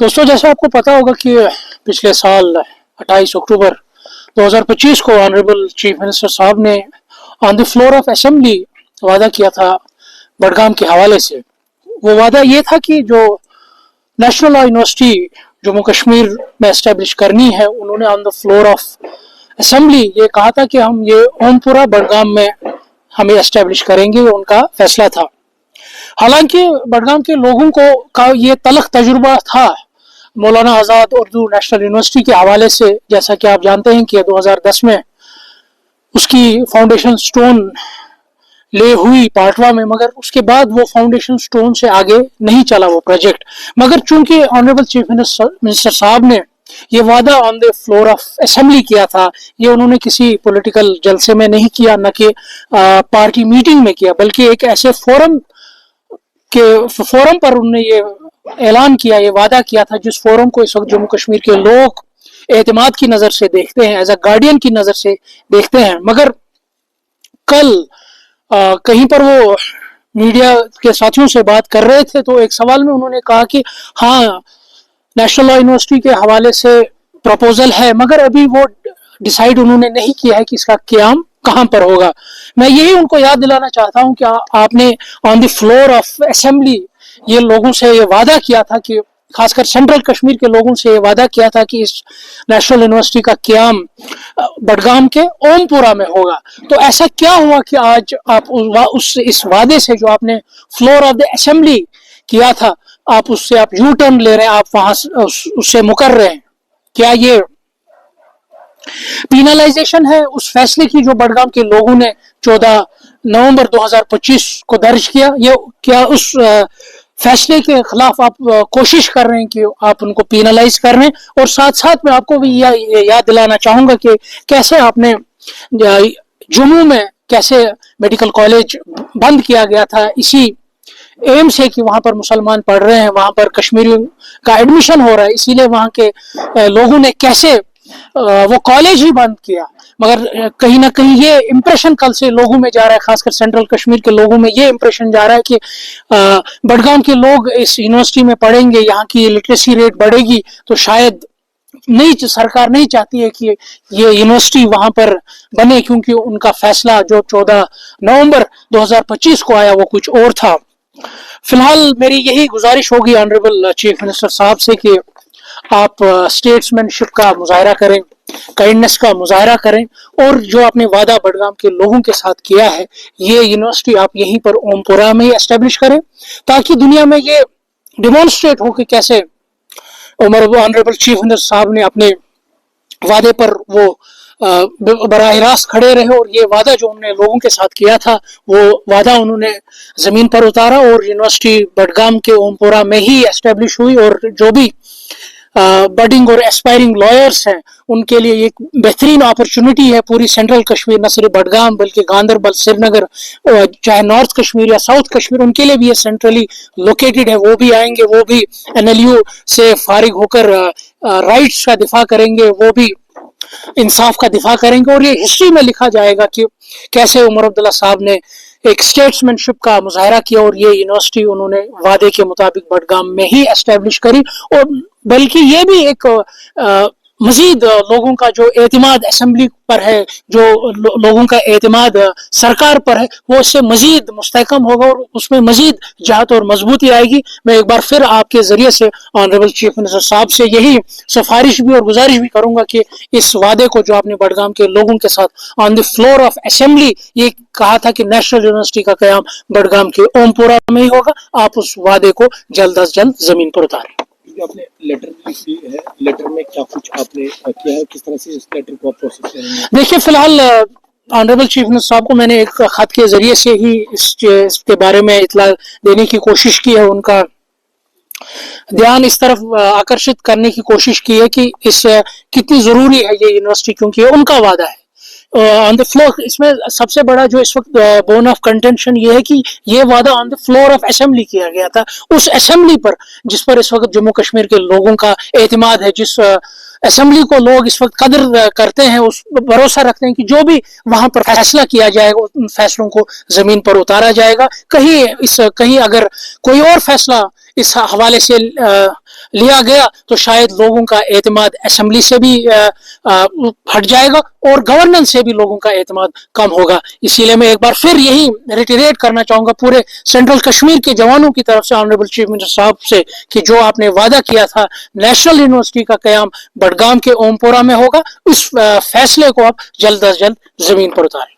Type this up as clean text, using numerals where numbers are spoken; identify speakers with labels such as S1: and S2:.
S1: दोस्तों, जैसा आपको पता होगा कि पिछले साल 28 अक्टूबर 2025 को ऑनरेबल चीफ मिनिस्टर साहब ने on the floor of assembly वादा किया था बडगाम के हवाले से। वो वादा ये था कि जो national law university Jammu Kashmir में एस्टेब्लिश करनी है, उन्होंने on the floor of assembly ये कहा था कि हम ये ओमपुरा बडगाम में हमें एस्टेब्लिश करेंगे, उनका फैसला था। हालांकि बडगाम के लोगों को का ये तलख तजुर्बा था मौलाना आज़ाद उर्दू नेशनल यूनिवर्सिटी के हवाले से। जैसा कि आप जानते हैं कि 2010 में उसकी फाउंडेशन स्टोन ले हुई पाटवा में, मगर उसके बाद वो फाउंडेशन स्टोन से आगे नहीं चला वो प्रोजेक्ट। मगर चूंकि ऑनरेबल चीफ मिनिस्टर साहब ने ये वादा on the floor of assembly किया था, ये उन्होंने किसी पॉलिटिकल जलसे में नहीं किया, न कि पार्टी मीटिंग में किया, बल्कि एक ऐसे फोरम पर उन्होंने ये ऐलान किया, ये वादा किया था जिस फोरम को इस वक्त जम्मू कश्मीर के लोग एतमाद की नजर से देखते हैं, एज अ गार्डियन की नजर से देखते हैं। मगर कल कहीं पर वो मीडिया के साथियों से बात कर रहे थे तो एक सवाल में उन्होंने कहा कि हाँ, नेशनल लॉ यूनिवर्सिटी के हवाले से प्रपोजल है, मगर अभी वो डिसाइड उन्होंने नहीं किया है कि इसका क़याम कहां पर होगा। मैं यही उनको याद दिलाना चाहता हूं कि आपने on the floor of assembly ये लोगों से ये वादा किया था कि खासकर सेंट्रल कश्मीर के लोगों से ये वादा किया था कि इस नेशनल यूनिवर्सिटी का क़याम बडगाम के ओमपुरा में होगा। तो ऐसा क्या हुआ कि आज आप इस वादे से जो आपने फ्लोर ऑफ द असेंबली किया था, आप उससे आप यू टर्न ले रहे हैं, आप वहां उससे मुकर रहे हैं? क्या ये पीनलाइजेशन है उस फैसले की जो बडगाम के लोगों ने 14 नवंबर 2025 को दर्ज किया? ये क्या उस फैसले के खिलाफ आप कोशिश कर रहे हैं कि आप उनको पीनलाइज कर रहे हैं? और साथ साथ मैं आपको भी याद दिलाना चाहूंगा कि कैसे आपने जम्मू में कैसे मेडिकल कॉलेज बंद किया गया था इसी एम से कि वहां पर मुसलमान पढ़ रहे हैं, वहां पर कश्मीरियों का एडमिशन हो रहा है, इसीलिए वहां के लोगों ने कैसे वो कॉलेज ही बंद किया। मगर कहीं ना कहीं ये इम्प्रेशन कल से लोगों में जा रहा है, खासकर सेंट्रल कश्मीर के लोगों में ये इम्प्रेशन जा रहा है कि बडगाम के लोग इस यूनिवर्सिटी में पढ़ेंगे, यहाँ की लिटरेसी रेट बढ़ेगी, तो शायद सरकार नहीं चाहती है कि ये यूनिवर्सिटी वहां पर बने, क्योंकि उनका फैसला जो 14 नवंबर 2025 को आया वो कुछ और था। फिलहाल मेरी यही गुजारिश होगी ऑनरेबल चीफ मिनिस्टर साहब से कि आप स्टेट्समैनशिप का मुजाहरा करें, काइंडनेस का मुजाहरा करें, और जो आपने वादा बडगाम के लोगों के साथ किया है, ये यूनिवर्सिटी आप यहीं पर ओमपुरा में ही एस्टेब्लिश करें, ताकि दुनिया में ये डिमॉन्स्ट्रेट हो कि कैसे ऑनरेबल चीफ मिनिस्टर साहब ने अपने वादे पर वो बराह रास्त खड़े रहे, और ये वादा जो उन्होंने लोगों के साथ किया था वो वादा उन्होंने जमीन पर उतारा, और यूनिवर्सिटी बडगाम के ओमपुरा में ही एस्टेब्लिश हुई। और जो भी बडिंग और एस्पायरिंग लॉयर्स हैं उनके लिए एक बेहतरीन अपॉर्चुनिटी है पूरी सेंट्रल कश्मीर, न सिर्फ बडगाम बल्कि गांधरबल, श्रीनगर, चाहे नॉर्थ कश्मीर या साउथ कश्मीर, उनके लिए भी ये सेंट्रली लोकेटेड है। वो भी आएंगे, वो भी एनएलयू से फारिग होकर राइट्स का दिफा करेंगे, वो भी इंसाफ का दिफा करेंगे, और ये हिस्ट्री में लिखा जाएगा कि कैसे उमर अब्दुल्ला साहब ने एक स्टेट्समैनशिप का मुजाहरा किया और ये यूनिवर्सिटी उन्होंने वादे के मुताबिक बडगाम में ही एस्टेब्लिश करी। और बल्कि ये भी एक मजीद लोगों का जो एतमाद असेंबली पर है, जो लोगों का एतमाद सरकार पर है, वो उससे मजीद मुस्तहकम होगा और उसमें मजीद जहत और मजबूती आएगी। मैं एक बार फिर आपके जरिए से ऑनरेबल चीफ मिनिस्टर साहब से यही सिफारिश भी और गुजारिश भी करूंगा कि इस वादे को जो आपने बडगाम के लोगों के साथ on the floor of assembly ये कहा था कि नेशनल यूनिवर्सिटी का कयाम बडगाम के ओमपुरा में ही होगा, आप उस वादे को जल्द अज जल्द जमीन पर उतारें।
S2: आपने लेटर लिखी है, लेटर में क्या कुछ आपने किया है, किस तरह से इस लेटर को आप प्रोसेस करेंगे?
S1: देखिए, फिलहाल ऑनरेबल चीफ मिनिस्टर साहब को मैंने एक खत के जरिए से ही इसके बारे में इतला देने की कोशिश की है, उनका ध्यान इस तरफ आकर्षित करने की कोशिश की है कि इस कितनी जरूरी है ये यूनिवर्सिटी, क्योंकि ये उनका वादा है ऑन द फ्लोर। इसमें सबसे बड़ा जो इस वक्त बोन ऑफ कंटेंशन ये है कि ये वादा on the floor of assembly किया गया था, उस असेंबली पर जिस पर इस वक्त जम्मू कश्मीर के लोगों का एतमाद है, जिस असेंबली को लोग इस वक्त कदर करते हैं, उस भरोसा रखते हैं कि जो भी वहां पर फैसला किया जाएगा उन फैसलों को जमीन पर उतारा जाएगा। कहीं अगर कोई और फैसला इस हवाले से لیا گیا تو شاید لوگوں کا اعتماد اسمبلی سے بھی ہٹ جائے گا اور گورننس سے بھی لوگوں کا اعتماد کم ہوگا. اسی لیے میں ایک بار پھر یہی ریٹریٹ کرنا چاہوں گا پورے سینٹرل کشمیر کے جوانوں کی طرف سے آنریبل چیف منسٹر صاحب سے کہ جو آپ نے وعدہ کیا تھا نیشنل یونیورسٹی کا قیام بڈگام کے اوم پورہ میں ہوگا, اس فیصلے کو آپ جلد از جلد زمین پر اتاریں.